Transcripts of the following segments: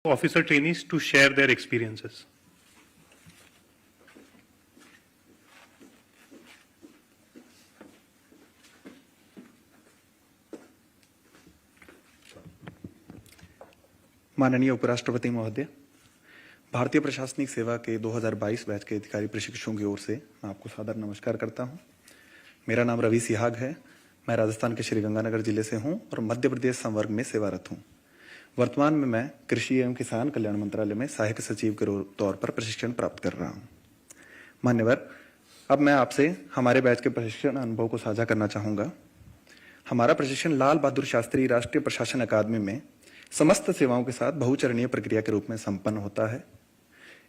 officer trainees to share their experiences. माननीय उपराष्ट्रपति महोदय, भारतीय प्रशासनिक सेवा के 2022 बैच के अधिकारी प्रशिक्षुओं की ओर से मैं आपको सादर नमस्कार करता हूं। मेरा नाम रवि सिहाग है। मैं राजस्थान के श्रीगंगानगर जिले से हूं और मध्य प्रदेश संवर्ग में सेवारत हूं। वर्तमान में मैं कृषि एवं किसान कल्याण मंत्रालय में सहायक सचिव के तौर पर प्रशिक्षण प्राप्त कर रहा हूं। मान्यवर, अब मैं आपसे हमारे बैच के प्रशिक्षण अनुभव को साझा करना चाहूंगा। हमारा प्रशिक्षण लाल बहादुर शास्त्री राष्ट्रीय प्रशासन अकादमी में समस्त सेवाओं के साथ बहुचरणीय प्रक्रिया के रूप में संपन्न होता है।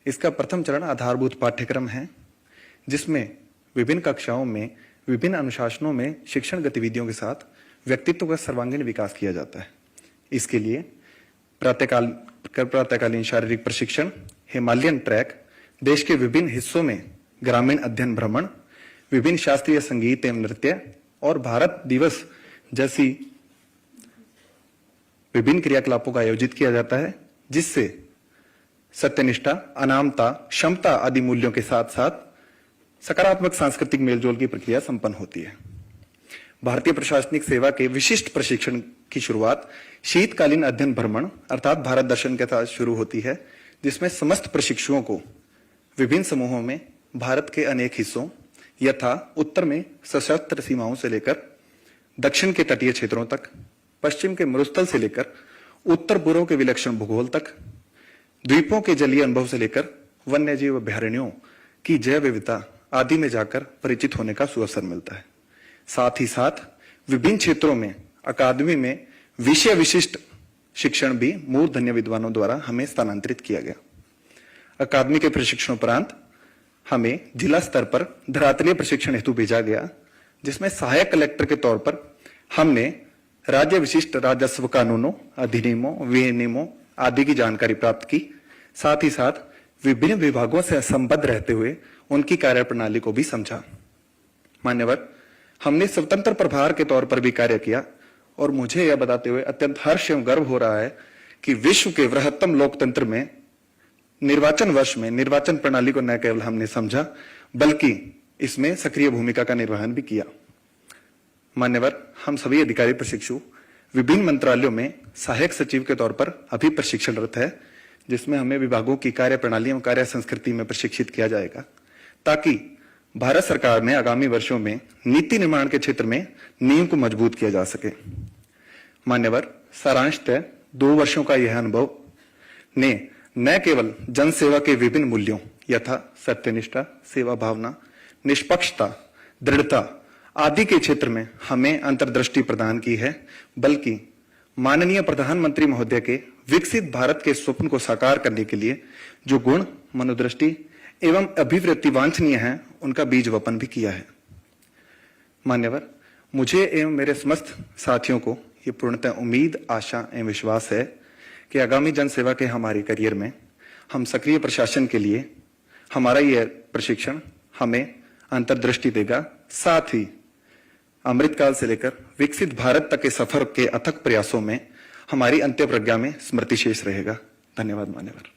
इसका प्रथम चरण आधारभूत पाठ्यक्रम है, जिसमें विभिन्न कक्षाओं में विभिन्न अनुशासनों में शिक्षण गतिविधियों के साथ व्यक्तित्व का सर्वांगीण विकास किया जाता है। इसके लिए प्रातःकालीन शारीरिक प्रशिक्षण, हिमालयन ट्रैक, देश के विभिन्न हिस्सों में ग्रामीण अध्ययन भ्रमण, विभिन्न शास्त्रीय संगीत एवं नृत्य और भारत दिवस जैसी विभिन्न क्रियाकलापों का आयोजित किया जाता है, जिससे सत्यनिष्ठा, अनामता, क्षमता आदि मूल्यों के साथ साथ सकारात्मक सांस्कृतिक मेलजोल की प्रक्रिया संपन्न होती है। भारतीय प्रशासनिक सेवा के विशिष्ट प्रशिक्षण की शुरुआत शीतकालीन अध्ययन भ्रमण अर्थात भारत दर्शन के साथ शुरू होती है, जिसमें समस्त प्रशिक्षुओं को विभिन्न समूहों में भारत के अनेक हिस्सों यथा उत्तर में सशस्त्र सीमाओं से लेकर दक्षिण के तटीय क्षेत्रों तक, पश्चिम के मरुस्थल से लेकर उत्तर पूर्व के विलक्षण भूगोल तक, द्वीपों के जलीय अनुभव से लेकर वन्यजीव अभ्यारण्यों की जैव विविधता आदि में जाकर परिचित होने का सुअवसर मिलता है। साथ ही साथ विभिन्न क्षेत्रों में अकादमी में विषय विशिष्ट शिक्षण भी मूर्धन्य विद्वानों द्वारा हमें स्थानांतरित किया गया। अकादमी के प्रशिक्षण उपरांत हमें जिला स्तर पर धरातलीय प्रशिक्षण हेतु भेजा गया, जिसमें सहायक कलेक्टर के तौर पर हमने राज्य विशिष्ट राजस्व कानूनों, अधिनियमों, विनियमों आदि की जानकारी प्राप्त की। साथ ही साथ विभिन्न विभागों से संबद्ध रहते हुए उनकी कार्यप्रणाली को भी समझा। मान्यवर, हमने स्वतंत्र प्रभार के तौर पर भी कार्य किया और मुझे यह बताते हुए अत्यंत हर्ष एवं गर्व हो रहा है कि विश्व के वृहत्तम लोकतंत्र में निर्वाचन वर्ष में निर्वाचन प्रणाली को न केवल हमने समझा, बल्कि इसमें सक्रिय भूमिका का निर्वहन भी किया। मान्यवर, हम सभी अधिकारी प्रशिक्षु विभिन्न मंत्रालयों में सहायक सचिव के तौर पर अभी प्रशिक्षणरत है, जिसमें हमें विभागों की कार्यप्रणाली एवं कार्य संस्कृति में प्रशिक्षित किया जाएगा, ताकि भारत सरकार में आगामी वर्षों में नीति निर्माण के क्षेत्र में नींव को मजबूत किया जा सके। मान्यवर, सारांशतः 2 वर्षों का यह अनुभव ने न केवल जन सेवा के विभिन्न मूल्यों यथा सत्यनिष्ठा, सेवा भावना, निष्पक्षता, दृढ़ता आदि के क्षेत्र में हमें अंतर्दृष्टि प्रदान की है, बल्कि माननीय प्रधानमंत्री महोदय के विकसित भारत के स्वप्न को साकार करने के लिए जो गुण, मनोदृष्टि एवं अभिवृत्ति वांछनीय है, उनका बीज वपन भी किया है। मान्यवर, मुझे एवं मेरे समस्त साथियों को ये पूर्णतः उम्मीद, आशा एवं विश्वास है कि आगामी जनसेवा के हमारे करियर में हम सक्रिय प्रशासन के लिए हमारा यह प्रशिक्षण हमें अंतर्दृष्टि देगा। साथ ही अमृतकाल से लेकर विकसित भारत तक के सफर के अथक प्रयासों में हमारी अंत्य प्रज्ञा में स्मृति शेष रहेगा। धन्यवाद मान्यवर।